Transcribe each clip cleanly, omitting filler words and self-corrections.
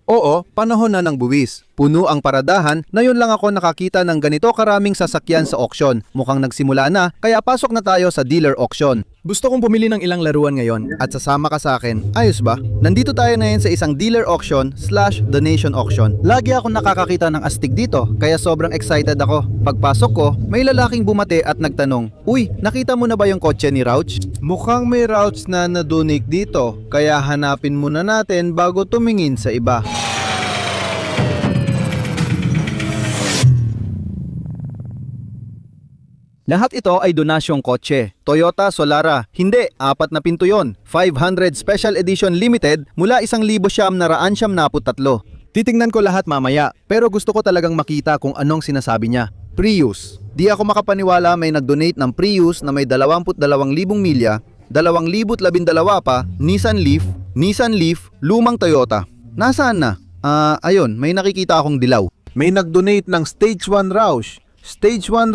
Oo, panahon na ng buwis. Puno ang paradahan, na yun lang ako nakakita ng ganito karaming sasakyan sa auction. Mukhang nagsimula na, kaya pasok na tayo sa dealer auction. Gusto kong pumili ng ilang laruan ngayon at sasama ka sa akin. Ayos ba? Nandito tayo ngayon sa isang dealer auction/donation auction. Lagi ako nakakakita ng astig dito, kaya sobrang excited ako. Pagpasok ko, may lalaking bumate at nagtanong, "Uy, nakita mo na ba yung kotse ni Rauch?" Mukhang may Rauch na nadunik dito, kaya hanapin muna natin bago tumingin sa iba. Lahat ito ay donasyong kotse. Toyota Solara. Hindi, 4 na pinto yon. 500 Special Edition Limited mula 1,973. Titingnan ko lahat mamaya, pero gusto ko talagang makita kung anong sinasabi niya. Prius. Di ako makapaniwala may nag-donate ng Prius na may 22,000 milya, 2012 pa, Nissan Leaf, lumang Toyota. Nasaan na? Ayun, may nakikita akong dilaw. May nag-donate ng Stage 1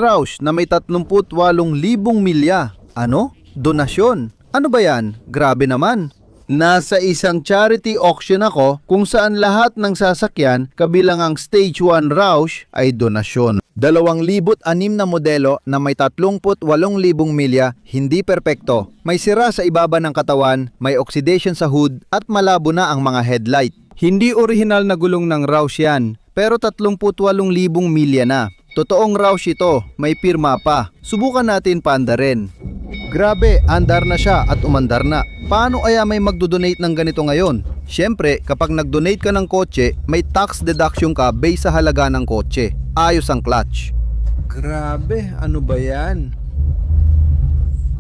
Roush na may 38,000 milya. Ano? Donasyon. Ano ba yan? Grabe naman. Nasa isang charity auction ako kung saan lahat ng sasakyan kabilang ang Stage 1 Roush ay donasyon. 2006 na modelo na may 38,000 milya, hindi perpekto. May sira sa ibaba ng katawan, may oxidation sa hood at malabo na ang mga headlight. Hindi orihinal na gulong ng Roush yan, pero 38,000 milya na. Totoong Roush ito, may pirma pa. Subukan natin paandarin. Grabe, andar na siya at umandar na. Paano kaya may magdodonate ng ganito ngayon? Siyempre, kapag nagdonate ka ng kotse, may tax deduction ka based sa halaga ng kotse. Ayos ang clutch. Grabe, ano ba yan?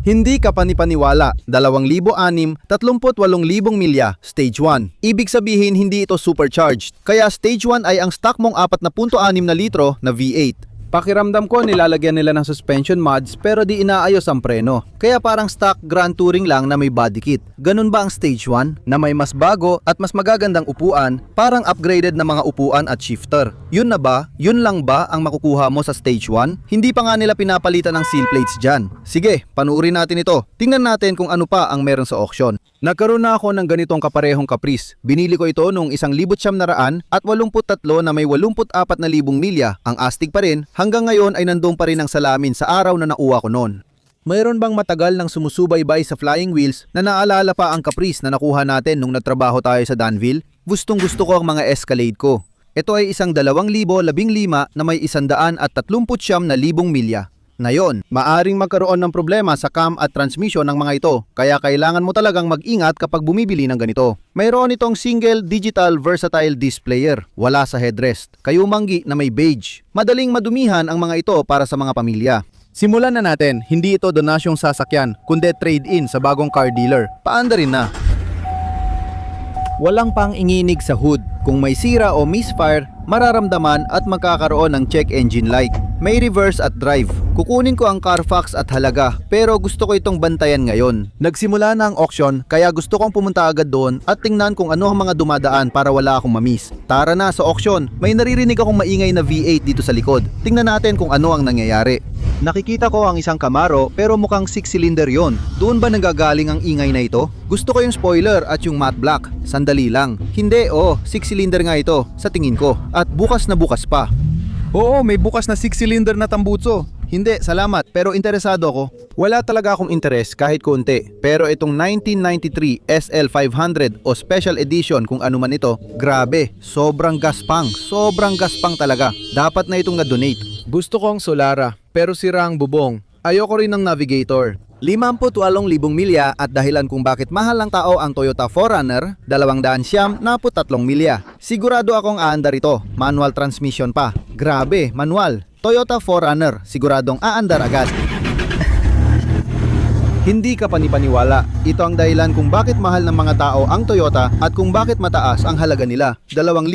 Hindi ka panipaniwala, 2006, 38,000 milya, Stage 1. Ibig sabihin hindi ito supercharged, kaya Stage 1 ay ang stock mong 4.6 na litro na V8. Pakiramdam ko nilalagyan nila ng suspension mods pero di inaayos ang preno. Kaya parang stock Grand Touring lang na may body kit. Ganun ba ang Stage 1? Na may mas bago at mas magagandang upuan, parang upgraded na mga upuan at shifter. Yun na ba? Yun lang ba ang makukuha mo sa Stage 1? Hindi pa nga nila pinapalitan ng seal plates dyan. Sige, panuorin natin ito. Tingnan natin kung ano pa ang meron sa auction. Nagkaroon na ako ng ganitong kaparehong Caprice. Binili ko ito noong 1,983 na may 84,000 milya. Ang astig pa rin, hanggang ngayon ay nandoon pa rin ang salamin sa araw na nauwa ko noon. Mayroon bang matagal nang sumusubaybay sa flying wheels na naalala pa ang Caprice na nakuha natin nung nagtrabaho tayo sa Danville? Gustong gusto ko ang mga Escalade ko. Ito ay isang 2015 na may 139,000 milya. Ngayon, maaring magkaroon ng problema sa cam at transmission ng mga ito, kaya kailangan mo talagang mag-ingat kapag bumibili ng ganito. Mayroon itong single digital versatile displayer, wala sa headrest, kayumanggi na may beige. Madaling madumihan ang mga ito para sa mga pamilya. Simulan na natin, hindi ito donasyong sasakyan, kundi trade-in sa bagong car dealer. Paanda rin na. Walang pang inginig sa hood. Kung may sira o misfire, mararamdaman at magkakaroon ng check engine light. May reverse at drive. Kukunin ko ang Carfax at halaga, pero gusto ko itong bantayan ngayon. Nagsimula na ang auction, kaya gusto kong pumunta agad doon at tingnan kung ano ang mga dumadaan para wala akong mamiss. Tara na sa auction. May naririnig akong maingay na V8 dito sa likod. Tingnan natin kung ano ang nangyayari. Nakikita ko ang isang Camaro pero mukhang 6-cylinder yon. Doon ba nanggagaling ang ingay na ito? Gusto ko yung spoiler at yung matte black. Sandali lang. Hindi, 6-cylinder nga ito sa tingin ko. At bukas na bukas pa. Oo, may bukas na 6-cylinder na tambutso. Hindi, salamat, pero interesado ako. Wala talaga akong interes kahit konti. Pero itong 1993 SL500 o Special Edition kung ano man ito, grabe, sobrang gaspang talaga. Dapat na itong na-donate. Gusto kong Solara, pero sira ang bubong. Ayoko rin ng Navigator. 58,000 milya at dahilan kung bakit mahal ng tao ang Toyota 4Runner, 243 milya. Sigurado akong aandar ito, manual transmission pa. Grabe, manual. Toyota 4Runner, siguradong aandar agad. Hindi ka panipaniwala. Ito ang dahilan kung bakit mahal ng mga tao ang Toyota at kung bakit mataas ang halaga nila. 2010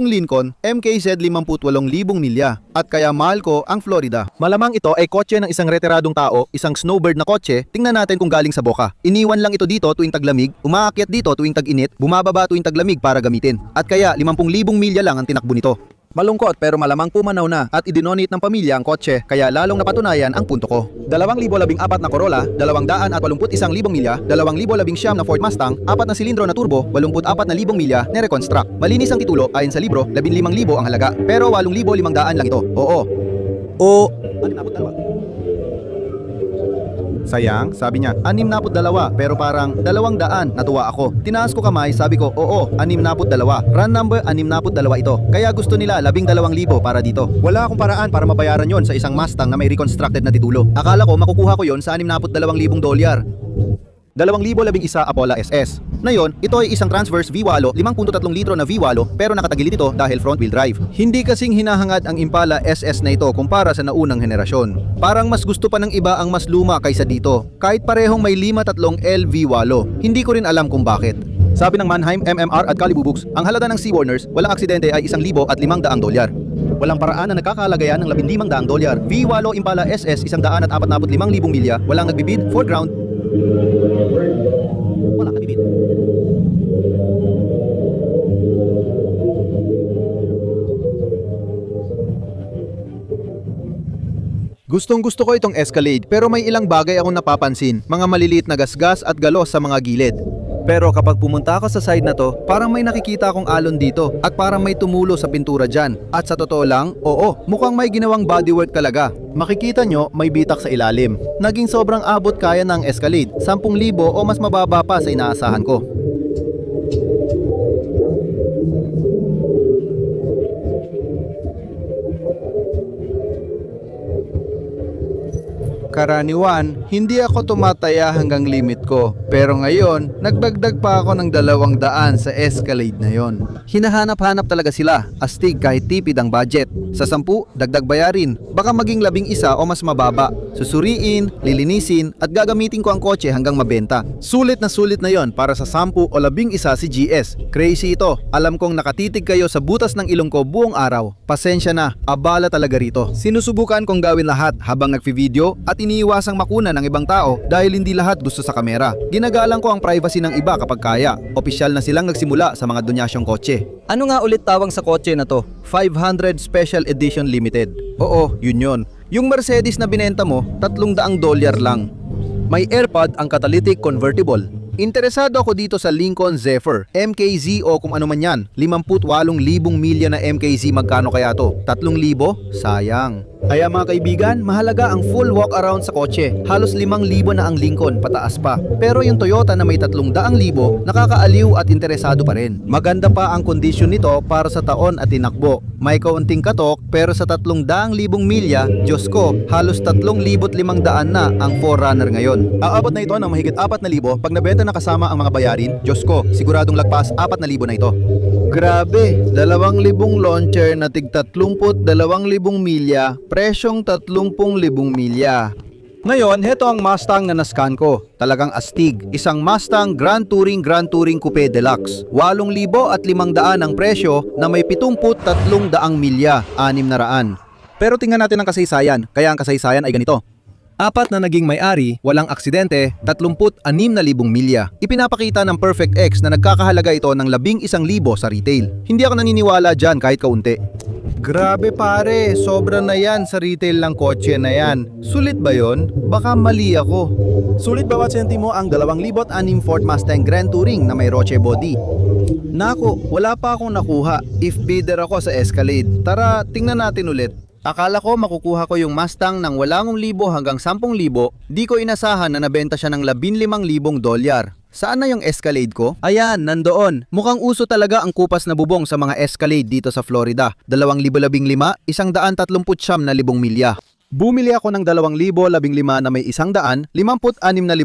Lincoln MKZ 58,000 milya. At kaya mahal ko ang Florida. Malamang ito ay kotse ng isang retiradong tao, isang snowbird na kotse. Tingnan natin kung galing sa Boca. Iniwan lang ito dito tuwing taglamig, umaakyat dito tuwing tag-init, bumababa tuwing taglamig para gamitin. At kaya 50,000 milya lang ang tinakbo nito. Malungkot pero malamang pumanaw na at idinonate ng pamilya ang kotse kaya lalong napatunayan ang punto ko. 2014 na Corolla, 281,000 milya, 2019 na Ford Mustang, 4 na silindro na turbo, 84,000 milya, nire-construct. Malinis ang titulo ayon sa libro, 15,000 ang halaga. Pero 8,500 lang ito. Oo. O 62. Sayang, sabi niya, 62 pero parang 200. Natuwa ako. Tinaas ko kamay, sabi ko, oo, 62. Run number 62 ito. Kaya gusto nila 12,000 para dito. Wala akong paraan para mabayaran yon sa isang Mustang na may reconstructed na titulo. Akala ko makukuha ko yon sa $62,000. 2011 Apollo SS. Ngayon, ito ay isang Transverse V8, 5.3 litro na V8 pero nakatagilid ito dahil front wheel drive. Hindi kasing hinahangad ang Impala SS na ito kumpara sa naunang henerasyon. Parang mas gusto pa ng iba ang mas luma kaysa dito. Kahit parehong may 5.3L V8. Hindi ko rin alam kung bakit. Sabi ng Mannheim, MMR at Kalibu Books, ang halaga ng Seawarners, walang aksidente ay $1,500. Walang paraan na nakakalagayan ng $1,500. V8 Impala SS, 145,000 milya, walang nagbibid, foreground. Wala nagbibid. Gustong-gusto ko itong Escalade pero may ilang bagay akong napapansin, mga maliliit na gasgas at galos sa mga gilid. Pero kapag pumunta ako sa side na to, parang may nakikita akong alon dito at parang may tumulo sa pintura dyan. At sa totoo lang, oo, mukhang may ginawang bodywork talaga. Makikita nyo, may bitak sa ilalim. Naging sobrang abot kaya ng Escalade, 10,000 o mas mababa pa sa inaasahan ko. Karaniwan, hindi ako tumataya hanggang limit ko. Pero ngayon, nagdagdag pa ako ng 200 sa Escalade na yon. Hinahanap-hanap talaga sila, astig kahit tipid ang budget. Sa 10, dagdag bayarin, baka maging 11 o mas mababa. Susuriin, lilinisin, at gagamitin ko ang kotse hanggang mabenta. Sulit na yon para sa 10 o 11 si GS. Crazy ito, alam kong nakatitig kayo sa butas ng ilong ko buong araw. Pasensya na, abala talaga rito. Sinusubukan kong gawin lahat habang nagfi-video at iniiwasang makuna ng ibang tao dahil hindi lahat gusto sa kamera. Ginagalang ko ang privacy ng iba kapag kaya. Opisyal na silang nagsimula sa mga dunyasyong kotse. Ano nga ulit tawag sa kotse na to? 500 Special Edition Limited. Oo, yun. Yung Mercedes na binenta mo, $300 lang. May AirPod ang catalytic convertible. Interesado ako dito sa Lincoln Zephyr, MKZ o kung ano man yan. 58,000 milya na MKZ, magkano kaya to? 3,000? Sayang. Kaya mga kaibigan, mahalaga ang full walk around sa kotse. Halos 5,000 na ang Lincoln, pataas pa. Pero yung Toyota na may 300,000, nakakaaliw at interesado pa rin. Maganda pa ang kondisyon nito para sa taon at tinakbo. May kaunting katok pero sa 300,000 milya, Diyos ko, halos 3,500 na ang 4Runner ngayon. Aabot na ito ng mahigit 4,000 pag nabenta na kasama ang mga bayarin. Diyos ko, siguradong lagpas 4,000 na ito. Grabe, 2,000 launcher na tig 32,000 milya, presyong 30,000 milya. Ngayon, heto ang Mustang na nascan ko. Talagang astig. Isang Mustang Grand Touring Coupe Deluxe. 8,500 ang presyo na may 73,000 milya, 600. Pero tingnan natin ang kasaysayan. Kaya ang kasaysayan ay ganito. 4 na naging may-ari, walang aksidente, 36,000 milya. Ipinapakita ng Perfect X na nagkakahalaga ito ng 11,000 sa retail. Hindi ako naniniwala dyan kahit kaunti. Grabe pare, sobra na yan sa retail ng kotse na yan. Sulit ba yon? Baka mali ako. Sulit bawat sentimo ang 2006 Ford Mustang Grand Touring na may Roche body. Nako, wala pa akong nakuha. If bidder ako sa Escalade. Tara, tingnan natin ulit. Akala ko makukuha ko yung Mustang ng 8,000 hanggang 10,000, di ko inasahan na nabenta siya ng $15,000. Saan na yung Escalade ko? Ayan, nandoon. Mukhang uso talaga ang kupas na bubong sa mga Escalade dito sa Florida. 2015, 139,000 milya. Bumili ako ng 2015 na may 156,000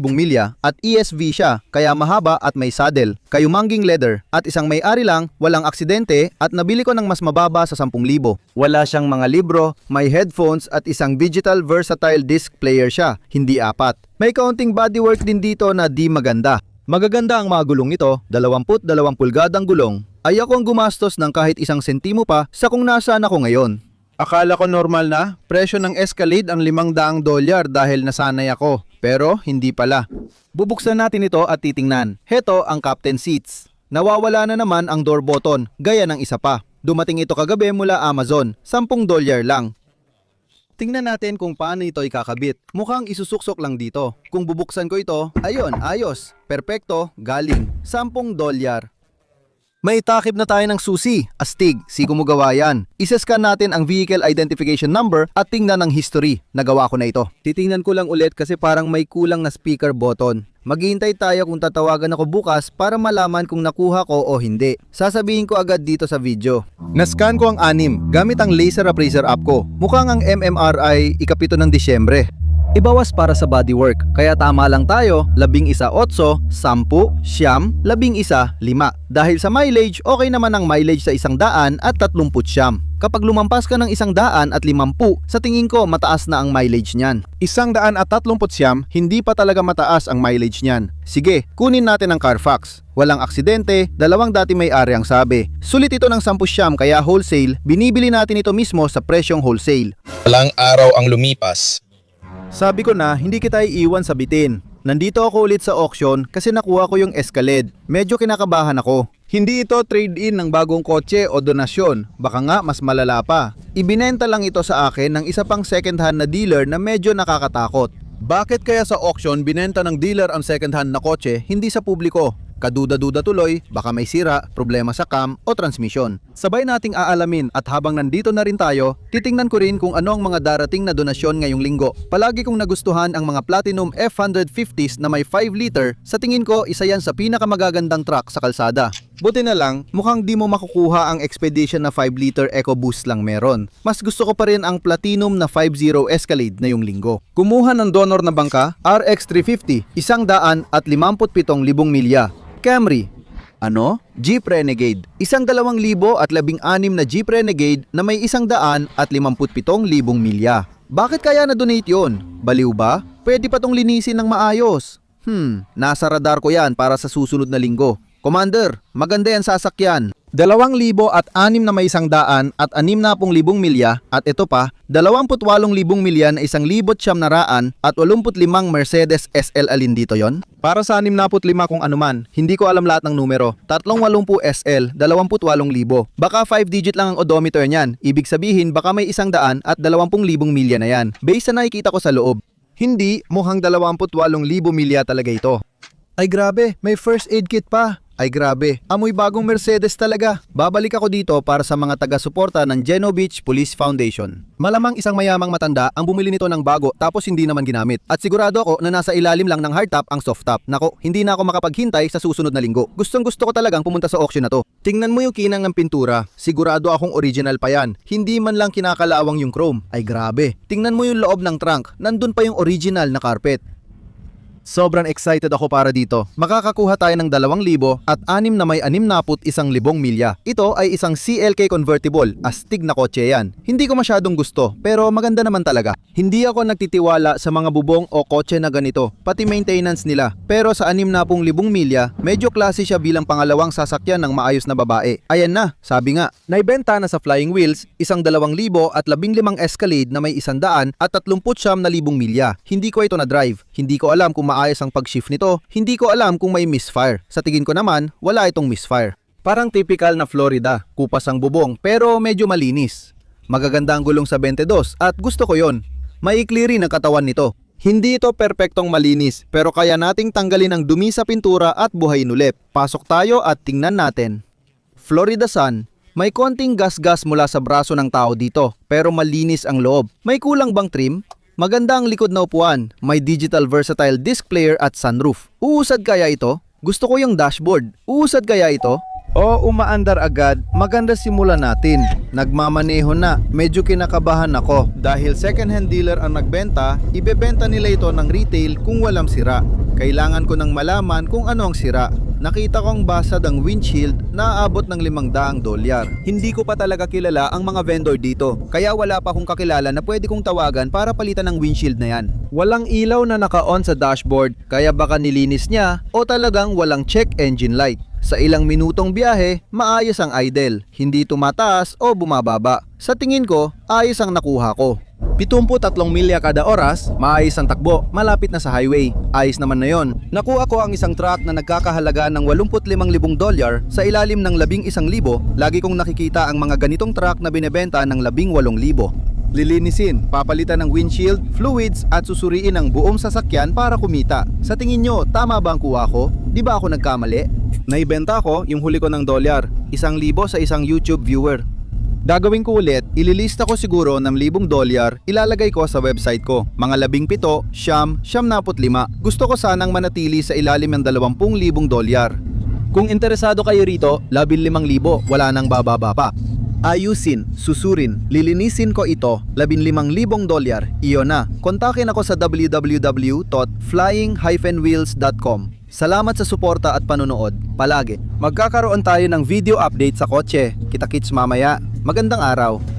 milya at ESV siya, kaya mahaba at may saddle, kayumanging leather at isang may-ari lang, walang aksidente at nabili ko ng mas mababa sa 10,000. Wala siyang mga libro, may headphones at isang digital versatile disc player siya, hindi 4. May kaunting bodywork din dito na di maganda. Magaganda ang mga gulong nito, 22 pulgadang gulong. Ay akong gumastos ng kahit 1 sentimo pa sa kung nasaan ako ngayon. Akala ko normal na, presyo ng Escalade ang $500 dahil nasanay ako. Pero hindi pala. Bubuksan natin ito at titingnan. Heto ang captain seats. Nawawala na naman ang door button, gaya ng isa pa. Dumating ito kagabi mula Amazon, $10 lang. Tingnan natin kung paano ito ikakabit. Mukhang isusuksok lang dito. Kung bubuksan ko ito, ayun, ayos. Perpekto, galing. $10. May takip na tayo ng susi, astig, siko mo gawa yan. Isascan natin ang vehicle identification number at tingnan ang history. Nagawa ko na ito. Titingnan ko lang ulit kasi parang may kulang na speaker button. Maghihintay tayo kung tatawagan ako bukas para malaman kung nakuha ko o hindi. Sasabihin ko agad dito sa video. Nascan ko ang 6 gamit ang laser appraiser app ko. Mukhang ang MMR ay ika-7 ng Disyembre. Ibawas para sa bodywork, kaya tama lang tayo, 11, 8, 10, 11, 5. Dahil sa mileage, okay naman ang mileage sa 100 at 30 siyam. Kapag lumampas ka ng 100 at 50, sa tingin ko mataas na ang mileage niyan. 130 siyam, hindi pa talaga mataas ang mileage niyan. Sige, kunin natin ang Carfax. Walang aksidente, 2 dati may-ari ang sabi. Sulit ito ng 10 siyam kaya wholesale, binibili natin ito mismo sa presyong wholesale. Walang araw ang lumipas. Sabi ko na hindi kita iiwan sa bitin. Nandito ako ulit sa auction kasi nakuha ko yung Escalade. Medyo kinakabahan ako. Hindi ito trade-in ng bagong kotse o donasyon. Baka nga mas malala pa. Ibinenta lang ito sa akin ng isa pang second-hand na dealer na medyo nakakatakot. Bakit kaya sa auction binenta ng dealer ang second-hand na kotse hindi sa publiko? Kaduda-duda tuloy, baka may sira, problema sa cam o transmission. Sabay nating aalamin at habang nandito na rin tayo, titingnan ko rin kung ano ang mga darating na donasyon ngayong linggo. Palagi kong nagustuhan ang mga Platinum F150s na may 5 liter, sa tingin ko isa yan sa pinakamagagandang truck sa kalsada. Buti na lang, mukhang di mo makukuha ang Expedition na 5 liter EcoBoost lang meron. Mas gusto ko pa rin ang Platinum na 5.0 Escalade na yung linggo. Kumuha ng donor na bangka, RX 350, 157,000 milya. Camry. Ano? Jeep Renegade. 2,216 na Jeep Renegade na may 157,000 milya. Bakit kaya na-donate yun? Baliw ba? Pwede pa tong linisin ng maayos. Nasa radar ko yan para sa susunod na linggo. Commander, maganda yan sasakyan. 2,006 na may 100 at 60,000 milya at ito pa, 28,000 milya na 1,900 at 85 Mercedes SL alin dito yon? Para sa 65 kung anuman, hindi ko alam lahat ng numero. 380 SL, 28,000. Baka 5 digit lang ang odometer niyan. Ibig sabihin baka may 100 at 20,000 milya na yan. Based sa nakikita ko sa loob. Hindi, mukhang 28,000 milya talaga ito. Ay grabe, may first aid kit pa. Ay grabe, amoy bagong Mercedes talaga. Babalik ako dito para sa mga taga-suporta ng Geno Beach Police Foundation. Malamang isang mayamang matanda ang bumili nito ng bago tapos hindi naman ginamit. At sigurado ako na nasa ilalim lang ng hardtop ang softtop. Nako, hindi na ako makapaghintay sa susunod na linggo. Gustong gusto ko talagang pumunta sa auction na to. Tingnan mo yung kinang ng pintura. Sigurado akong original pa yan. Hindi man lang kinakalawang yung chrome. Ay grabe. Tingnan mo yung loob ng trunk. Nandun pa yung original na carpet. Sobrang excited ako para dito. Makakakuha tayo ng 2,000 at 6 na may 61,000 milya. Ito ay isang CLK convertible. Astig na kotse yan. Hindi ko masyadong gusto, pero maganda naman talaga. Hindi ako nagtitiwala sa mga bubong o kotse na ganito, pati maintenance nila. Pero sa 60,000 milya, medyo klase siya bilang pangalawang sasakyan ng maayos na babae. Ayan na, sabi nga. Naibenta na sa Flying Wheels, isang 2,015 Escalade na may 100 at 39,000 milya. Hindi ko ito na-drive. Hindi ko alam kung maayos ang pag-shift nito. Hindi ko alam kung may misfire. Sa tingin ko naman, wala itong misfire. Parang typical na Florida. Kupas ang bubong pero medyo malinis. Magaganda ang gulong sa 22 at gusto ko yon. Maikli rin ang katawan nito. Hindi ito perpektong malinis pero kaya nating tanggalin ang dumi sa pintura at buhayin ulit. Pasok tayo at tingnan natin. Florida Sun. May konting gas-gas mula sa braso ng tao dito pero malinis ang loob. May kulang bang trim? Maganda ang likod na upuan, may digital versatile disc player at sunroof. Uusad kaya ito? Gusto ko yung dashboard. Uusad kaya ito? O umaandar agad? Maganda simulan natin. Nagmamaneho na, medyo kinakabahan ako. Dahil second-hand dealer ang nagbenta, ibebenta nila ito ng retail kung walang sira. Kailangan ko nang malaman kung ano ang sira. Nakita kong basad ang windshield na aabot ng $500. Hindi ko pa talaga kilala ang mga vendor dito, kaya wala pa akong kakilala na pwede kong tawagan para palitan ng windshield na yan. Walang ilaw na naka-on sa dashboard, kaya baka nilinis niya o talagang walang check engine light. Sa ilang minutong biyahe, maayos ang idle, hindi tumataas o bumababa. Sa tingin ko, ayos ang nakuha ko. 73 milya kada oras, maayos ang takbo, malapit na sa highway. Ayos naman na yon. Nakuha ko ang isang truck na nagkakahalaga ng $85,000 sa ilalim ng 11,000. Lagi kong nakikita ang mga ganitong truck na binebenta ng 18,000. Lilinisin, papalitan ng windshield, fluids at susuriin ang buong sasakyan para kumita. Sa tingin nyo, tama ba ang kuha ko? Di ba ako nagkamali? Naibenta ko yung huli ko ng $1,000 sa isang YouTube viewer. Gagawin ko ulit, ililista ko siguro ng $1,000, ilalagay ko sa website ko. Mga 17, siyam, 75. Gusto ko sanang manatili sa ilalim ng $20,000. Kung interesado kayo rito, 15,000, wala nang bababa pa. Ayusin, susurin, lilinisin ko ito, $15,000. Iyon na. Kontakin ako sa www.flying-wheels.com. Salamat sa suporta at panonood. Palagi. Magkakaroon tayo ng video update sa kotse. Kita-kits mamaya. Magandang araw.